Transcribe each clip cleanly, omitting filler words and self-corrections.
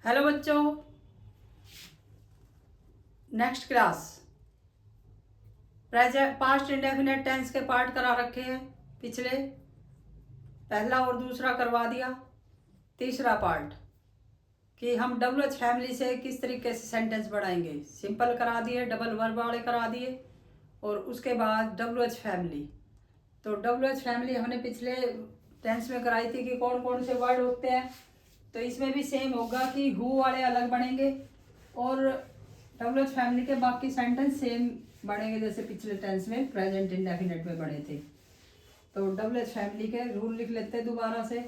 Hello बच्चों, next class present past indefinite tense के part करा रखे हैं। पिछले पहला और दूसरा करवा दिया। तीसरा पार्ट कि हम WH फैमिली से किस तरीके से सेंटेंस बढ़ाएंगे, सिंपल करा दिए, डबल वर्ब वाले करा दिए और उसके बाद WH फैमिली। तो WH फैमिली हमने पिछले टेंस में कराई थी कि कौन कौन से वर्ड होते हैं। तो इसमें भी सेम होगा कि हु वाले अलग बनेंगे और WH फैमिली के बाकी सेंटेंस सेम बनेंगे जैसे पिछले टेंस में प्रेजेंट इंडेफिनेट में बने थे। तो WH फैमिली के रूल लिख लेते हैं दोबारा से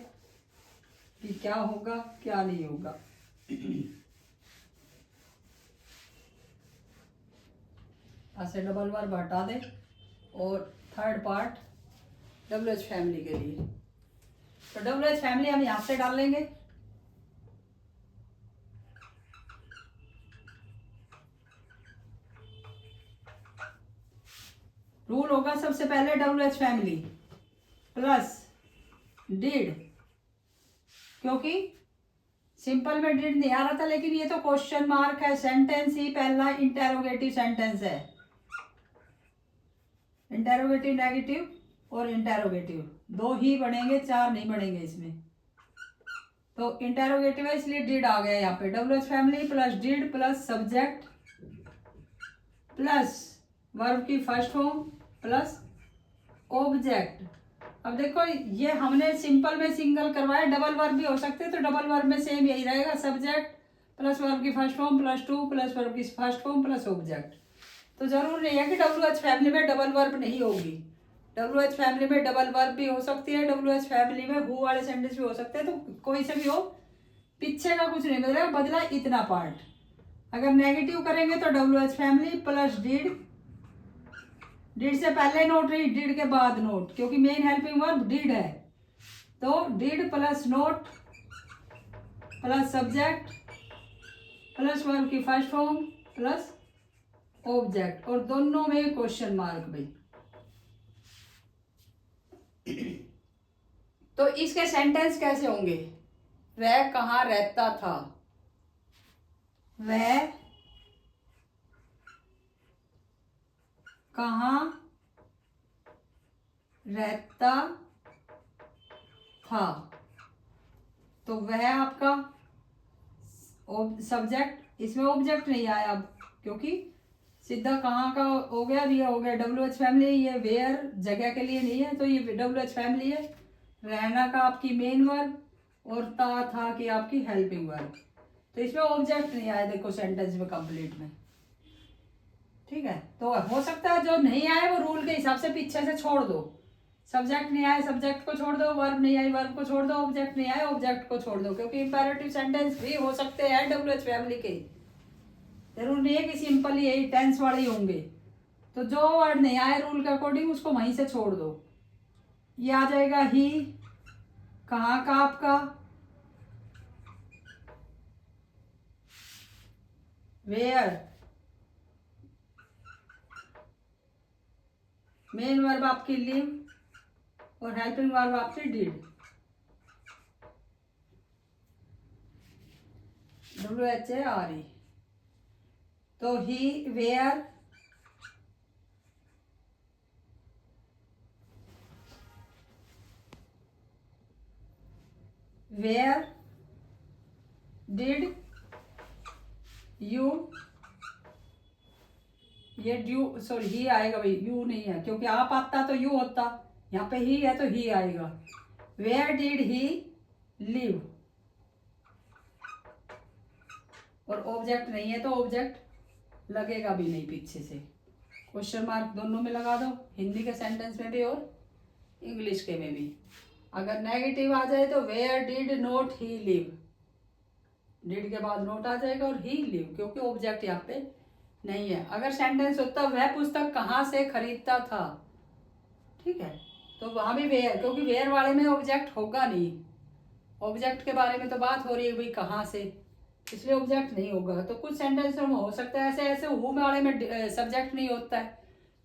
कि क्या होगा क्या नहीं होगा। ऐसे डबल वर्ब हटा दे और थर्ड पार्ट WH फैमिली के लिए। तो WH फैमिली हम यहाँ से डाल लेंगे। रूल होगा सबसे पहले WH फैमिली प्लस डिड, क्योंकि सिंपल में डिड नहीं आ रहा था, लेकिन ये तो क्वेश्चन मार्क है, सेंटेंस ही पहला इंटेरोगेटिव सेंटेंस है। इंटेरोगेटिव नेगेटिव और इंटेरोगेटिव दो ही बनेंगे, चार नहीं बनेंगे इसमें। तो इंटेरोगेटिव है इसलिए डिड आ गया यहाँ पे। WH family plus did plus subject plus verb की फर्स्ट फॉर्म प्लस ऑब्जेक्ट। अब देखो ये हमने सिंपल में सिंगल करवाया, डबल वर्ब भी हो सकते हैं तो डबल वर्ब में सेम यही रहेगा, सब्जेक्ट प्लस वर्ब की first form plus two plus verb की फर्स्ट फॉर्म प्लस ऑब्जेक्ट। तो जरूर नहीं है कि WH फैमिली में डबल वर्ब नहीं होगी। WH फैमिली में डबल वर्ब भी हो सकती है, WH फैमिली में हु वाले सेंटेंस भी हो सकते हैं। तो कोई से भी हो, पीछे का कुछ नहीं बदला, बदला इतना पार्ट। अगर नेगेटिव करेंगे तो WH family plus did, did से पहले नोट रही, डिड के बाद नोट, क्योंकि मेन हेल्पिंग वर्ब डिड है। तो did plus note plus subject plus verb की फर्स्ट फॉर्म प्लस ऑब्जेक्ट और दोनों में क्वेश्चन मार्क भाई। तो इसके सेंटेंस कैसे होंगे? वह कहाँ रहता था, वह कहाँ रहता था। तो वह आपका सब्जेक्ट, इसमें ऑब्जेक्ट नहीं आया अब क्योंकि सीधा कहाँ का हो गया, ये हो गया WH फैमिली। ये वेयर जगह के लिए नहीं है तो ये WH फैमिली है। रहना का आपकी मेन वर्ब और था कि आपकी हेल्पिंग वर्ब। तो इसमें ऑब्जेक्ट नहीं आया देखो सेंटेंस में कंप्लीट में, ठीक है। तो हो सकता है जो नहीं आए वो रूल के हिसाब से पीछे से छोड़ दो। सब्जेक्ट नहीं आए सब्जेक्ट को छोड़ दो, वर्ब नहीं आई वर्ब को छोड़ दो, ऑब्जेक्ट नहीं आए ऑब्जेक्ट को छोड़ दो, क्योंकि इंपेरेटिव सेंटेंस भी हो सकते हैं WH फैमिली के। जरूर नहीं है कि सिंपल ही यही टेंस वाले ही होंगे। तो जो वर्ड नहीं आए रूल के अकॉर्डिंग उसको वहीं से छोड़ दो। ये आ जाएगा ही, कहाँ का आपका वेयर, मेन वर्ब आपकी लिव और हेल्पिंग वर्ब आपकी डिड। WHARE। तो ही वेयर वेयर डिड यू, ये ड्यू सॉरी ही आएगा भाई, यू नहीं है क्योंकि आप आता तो यू होता, यहाँ पे ही है तो ही आएगा। वेयर डिड ही लिव और ऑब्जेक्ट नहीं है तो ऑब्जेक्ट लगेगा भी नहीं पीछे से। क्वेश्चन मार्क दोनों में लगा दो, हिंदी के सेंटेंस में भी और इंग्लिश के में भी। अगर नेगेटिव आ जाए तो where did not he live, did के बाद नोट आ जाएगा और ही लिव क्योंकि ऑब्जेक्ट यहाँ पे नहीं है। अगर सेंटेंस होता वह पुस्तक कहाँ से खरीदता था, ठीक है, तो वहां भी वेयर, क्योंकि वेयर वाले में ऑब्जेक्ट होगा नहीं, ऑब्जेक्ट के बारे में तो बात हो रही है भाई कहाँ से, इसलिए ऑब्जेक्ट नहीं होगा। तो कुछ सेंटेंस में हो सकता है ऐसे ऐसे हु वाले में सब्जेक्ट नहीं होता है,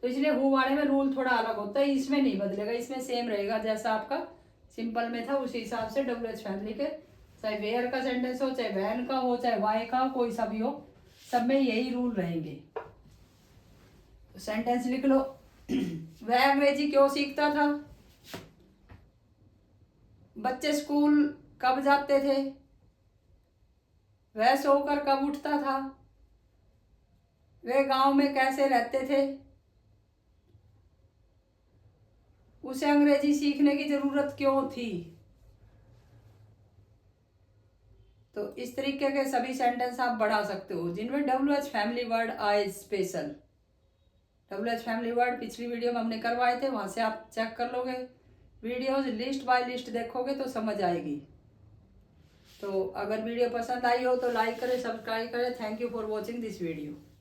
तो इसलिए हु वाले में रूल थोड़ा अलग होता है। इसमें नहीं बदलेगा, इसमें सेम रहेगा जैसा आपका सिंपल में था, उसी हिसाब से WH फैमिली के चाहे वेयर का सेंटेंस हो, चाहे वैन का हो, चाहे वाई का हो, कोई सा भी हो, सब में यही रूल रहेंगे। तो सेंटेंस लिख लो। वह अंग्रेजी क्यों सीखता था? बच्चे स्कूल कब जाते थे? वह सोकर कब उठता था? वे गांव में कैसे रहते थे? उसे अंग्रेजी सीखने की जरूरत क्यों थी? तो इस तरीके के सभी सेंटेंस आप बढ़ा सकते हो जिनमें WH फैमिली वर्ड आए स्पेशल। WH फैमिली वर्ड पिछली वीडियो में हमने करवाए थे, वहां से आप चेक कर लोगे। वीडियोज लिस्ट बाय लिस्ट देखोगे तो समझ आएगी। तो अगर वीडियो पसंद आई हो तो लाइक करें, सब्सक्राइब करें। Thank you for watching this video.